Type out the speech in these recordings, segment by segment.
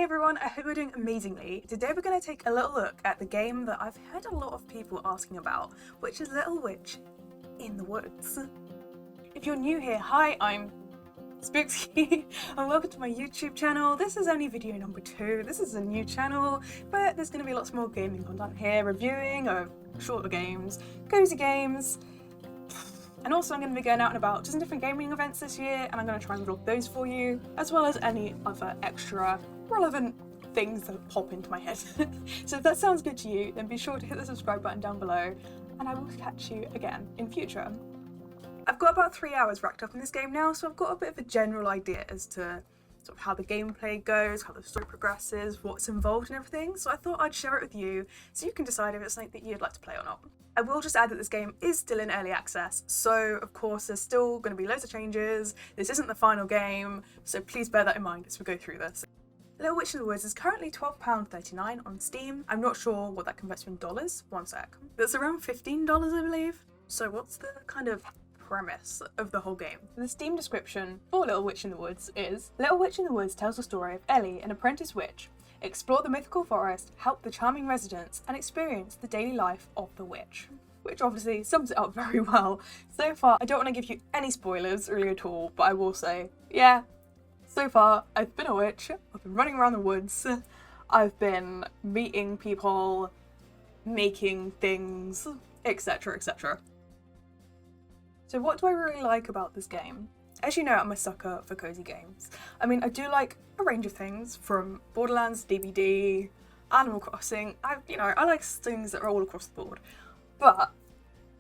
Hey everyone, I hope you're doing amazingly. Today we're going to take a little look at the game that I've heard a lot of people asking about, which is Little Witch in the Woods. If you're new here, hi, I'm Spooksy and welcome to my YouTube channel. This is only video number 2. This is a new channel, but there's going to be lots more gaming content here, reviewing of shorter games, cozy games, and also I'm going to be going out and about to some different gaming events this year, and I'm going to try and vlog those for you, as well as any other extra relevant things that pop into my head. So if that sounds good to you, then be sure to hit the subscribe button down below, and I will catch you again in future. I've got about 3 hours racked up in this game now, so I've got a bit of a general idea as to sort of how the gameplay goes, how the story progresses, what's involved and everything, so I thought I'd share it with you so you can decide if it's something that you'd like to play or not. I will just add that this game is still in early access, so of course there's still going to be loads of changes. This isn't the final game, so please bear that in mind as we go through this. Little Witch in the Woods is currently £12.39 on Steam. I'm not sure what that converts to in dollars. One sec. That's around $15, I believe. So what's the kind of premise of the whole game? The Steam description for Little Witch in the Woods is: Little Witch in the Woods tells the story of Ellie, an apprentice witch. Explore the mythical forest, help the charming residents, and experience the daily life of the witch. Which obviously sums it up very well. So far, I don't want to give you any spoilers really at all, but I will say, yeah, so far I've been a witch, I've been running around the woods, I've been meeting people, making things, etc, etc. So what do I really like about this game? As you know, I'm a sucker for cozy games. I mean, I do like a range of things, from Borderlands, DBD, Animal Crossing. I like things that are all across the board. But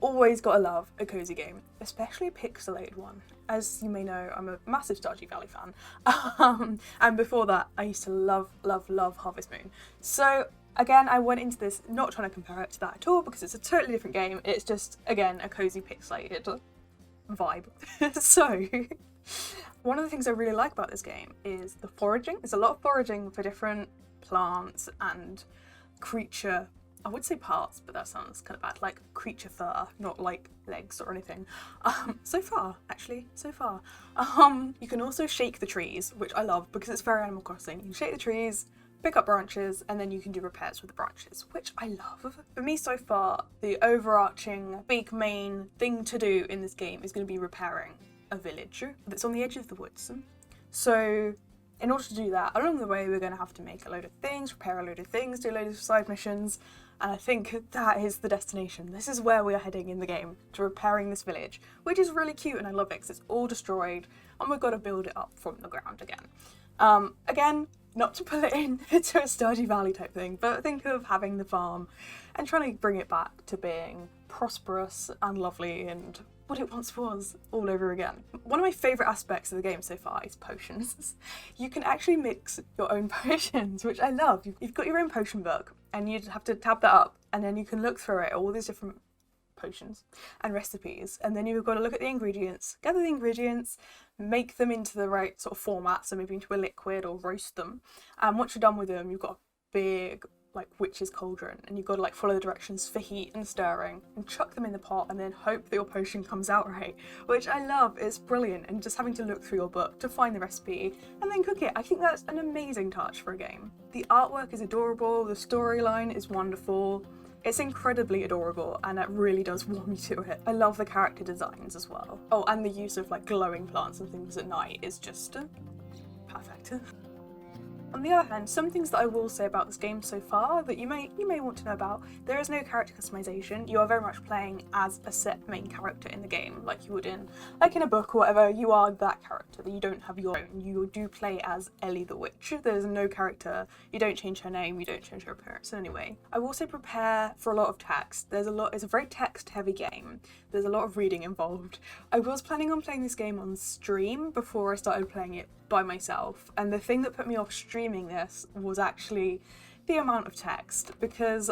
always gotta love a cozy game, especially a pixelated one. As you may know, I'm a massive Stardew Valley fan. And before that, I used to love Harvest Moon. So again, I went into this not trying to compare it to that at all, because it's a totally different game. It's just, again, a cozy pixelated vibe. So one of the things I really like about this game is the foraging. There's a lot of foraging for different plants and creature, I would say parts, but that sounds kind of bad, like creature fur, not like legs or anything. So far. You can also shake the trees, which I love because it's very Animal Crossing. You can shake the trees, pick up branches, and then you can do repairs with the branches, which I love. For me so far, the overarching big main thing to do in this game is going to be repairing a village that's on the edge of the woods. So in order to do that, along the way we're going to have to make a load of things, repair a load of things, do a load of side missions, and I think that is the destination. This is where we are heading in the game, to repairing this village, which is really cute and I love it because it's all destroyed and we've got to build it up from the ground again. Again, not to put it into a Stardew Valley type thing, but think of having the farm and trying to bring it back to being prosperous and lovely and what it once was all over again. One of my favourite aspects of the game so far is potions. You can actually mix your own potions, which I love. You've got your own potion book and you'd have to tab that up and then you can look through it, all these different potions and recipes, and then you've got to look at the ingredients, gather the ingredients, make them into the right sort of format, so maybe into a liquid or roast them, and once you're done with them you've got a big like witch's cauldron and you've got to like follow the directions for heat and stirring and chuck them in the pot and then hope that your potion comes out right, which I love. It's brilliant, and just having to look through your book to find the recipe and then cook it, I think that's an amazing touch for a game. The artwork is adorable, the storyline is wonderful. It's incredibly adorable and it really does warm you to it. I love the character designs as well. Oh, and the use of like glowing plants and things at night is just perfect. On the other hand, some things that I will say about this game so far that you may want to know about: there is no character customization. You are very much playing as a set main character in the game, like you would in a book or whatever. You are that character, that you don't have your own. You do play as Ellie the Witch. There's no character, you don't change her name, you don't change her appearance in any way. I will say prepare for a lot of text. It's a very text heavy game. There's a lot of reading involved. I was planning on playing this game on stream before I started playing it by myself, and the thing that put me off streaming this was actually the amount of text, because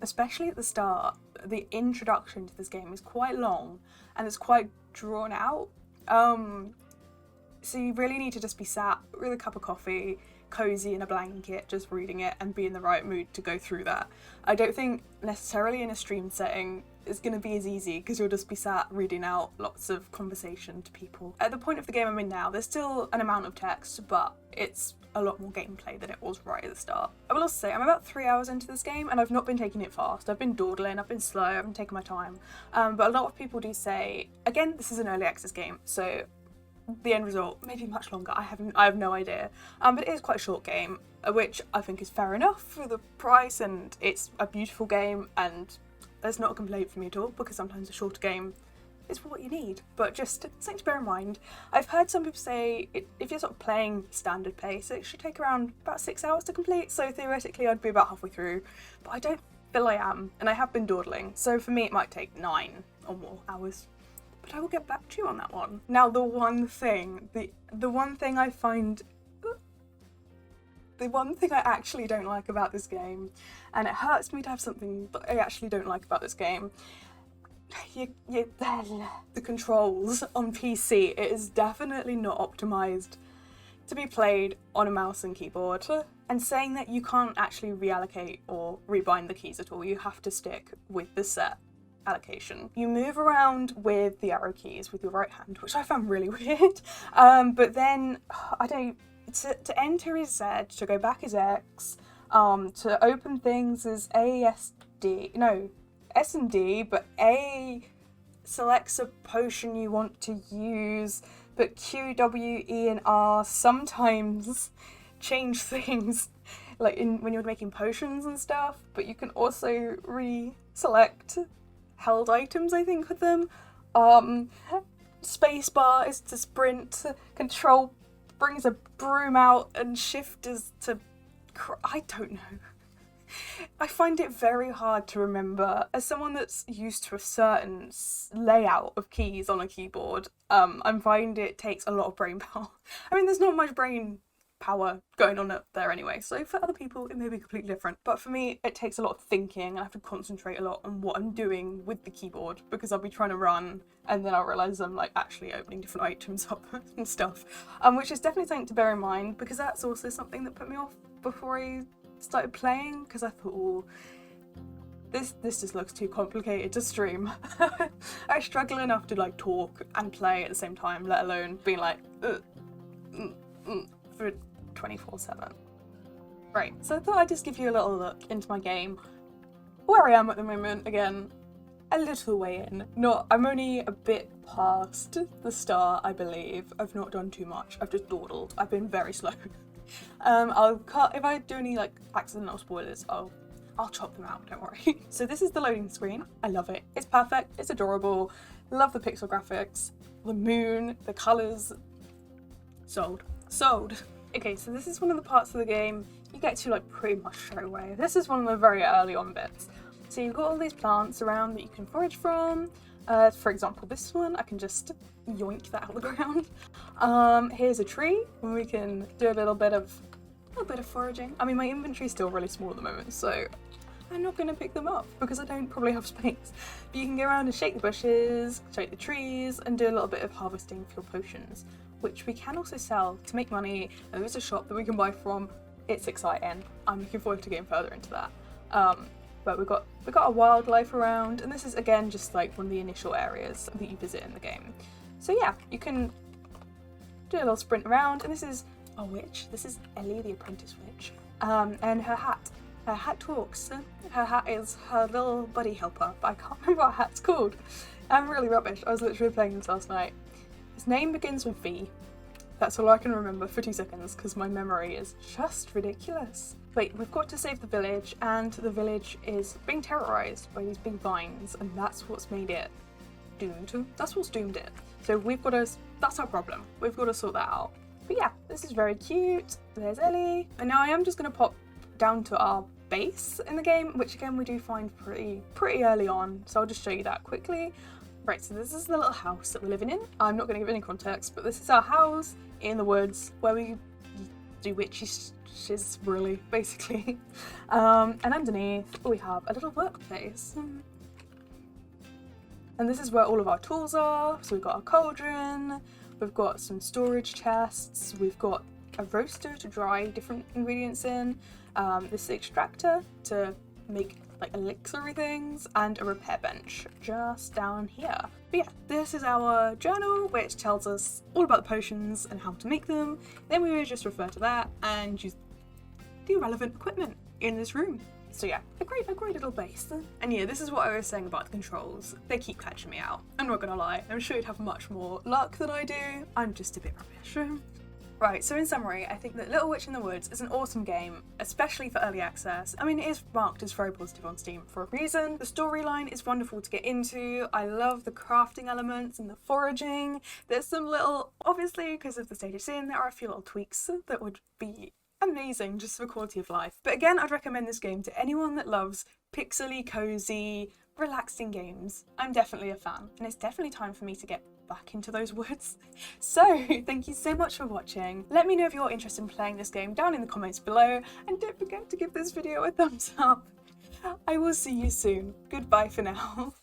especially at the start, the introduction to this game is quite long and it's quite drawn out, so you really need to just be sat with a cup of coffee, cozy in a blanket, just reading it and be in the right mood to go through that. I don't think necessarily in a stream setting it's going to be as easy, because you'll just be sat reading out lots of conversation to people. At the point of the game I'm in now, there's still an amount of text, but it's a lot more gameplay than it was right at the start. I will also say I'm about 3 hours into this game and I've not been taking it fast. I've been dawdling, I've been slow, I've been taking my time. But a lot of people do say, again, this is an early access game, so the end result may be much longer. I have no idea. But it is quite a short game, which I think is fair enough for the price, and it's a beautiful game, and there's not a complaint from me at all, because sometimes a shorter game is what you need. But just something to bear in mind. I've heard some people say if you're sort of playing standard pace, it should take around about 6 hours to complete, so theoretically I'd be about halfway through, but I don't feel I am, and I have been dawdling, so for me it might take 9 or more hours. But I will get back to you on that one. Now, the one thing I find, the one thing I actually don't like about this game, and it hurts me to have something that I actually don't like about this game, the controls on PC. It is definitely not optimised to be played on a mouse and keyboard. And saying that you can't actually reallocate or rebind the keys at all, you have to stick with the set allocation. You move around with the arrow keys with your right hand, which I found really weird. But then to enter is Z, to go back is X, to open things is S and D, but A selects a potion you want to use, but Q, W, E and R sometimes change things, like when you're making potions and stuff, but you can also select held items, I think, with them. Spacebar is to sprint, control brings a broom out, and shift is to I don't know. I find it very hard to remember. As someone that's used to a certain layout of keys on a keyboard, I find it takes a lot of brain power. I mean, there's not much brain power going on up there anyway, so for other people it may be completely different, but for me it takes a lot of thinking, and I have to concentrate a lot on what I'm doing with the keyboard, because I'll be trying to run and then I'll realise I'm like actually opening different items up and stuff, which is definitely something to bear in mind, because that's also something that put me off before I started playing, because I thought, oh, this just looks too complicated to stream. I struggle enough to like talk and play at the same time, let alone being like for 24/7. Right, so I thought I'd just give you a little look into my game, where I am at the moment. Again, a little way in. I'm only a bit past the start, I believe. I've not done too much. I've just dawdled. I've been very slow. I'll cut, if I do any like accidental spoilers, I'll chop them out, don't worry. So this is the loading screen. I love it. It's perfect, it's adorable. Love the pixel graphics, the moon, the colours. Sold. Okay, so this is one of the parts of the game you get to like pretty much straight away. This is one of the very early on bits. So you've got all these plants around that you can forage from. For example, this one, I can just yoink that out of the ground. Here's a tree, and we can do a little bit of foraging. I mean, my inventory's still really small at the moment, so I'm not going to pick them up because I don't probably have space. But you can go around and shake the bushes, shake the trees, and do a little bit of harvesting for your potions, which we can also sell to make money. And there's a shop that we can buy from. It's exciting. I'm looking forward to getting further into that. But we've got a wildlife around, and this is again just like one of the initial areas that you visit in the game. So yeah, you can do a little sprint around, and this is a witch. This is Ellie, the apprentice witch, and her hat. Her hat talks. Her hat is her little buddy helper, but I can't remember what her hat's called. I'm really rubbish. I was literally playing this last night. His name begins with V. That's all I can remember for 2 seconds, because my memory is just ridiculous. Wait, we've got to save the village, and the village is being terrorised by these big vines, and that's what's made it doomed. That's what's doomed it. So that's our problem. We've got to sort that out. But yeah, this is very cute. There's Ellie. And now I am just going to pop down to our base in the game, which again we do find pretty early on. So I'll just show you that quickly. Right, so this is the little house that we're living in. I'm not going to give any context, but this is our house in the woods where we do witchy shiz, really, basically. And underneath we have a little workplace. And this is where all of our tools are. So we've got our cauldron, we've got some storage chests, we've got a roaster to dry different ingredients in, this extractor to make like elixiry things, and a repair bench just down here. But yeah, this is our journal, which tells us all about the potions and how to make them. Then we would just refer to that and use the relevant equipment in this room. So yeah, a great little base. And yeah, this is what I was saying about the controls. They keep catching me out. I'm not gonna lie, I'm sure you'd have much more luck than I do. I'm just a bit rubbish. Right, so in summary, I think that Little Witch in the Woods is an awesome game, especially for early access. I mean, it is marked as very positive on Steam for a reason. The storyline is wonderful to get into. I love the crafting elements and the foraging. There's some little, obviously, because of the stage it's in, there are a few little tweaks that would be amazing just for quality of life. But again, I'd recommend this game to anyone that loves pixely, cozy, relaxing games. I'm definitely a fan, and it's definitely time for me to get back into those woods. So thank you so much for watching. Let me know if you're interested in playing this game down in the comments below, and don't forget to give this video a thumbs up. I will see you soon. Goodbye for now.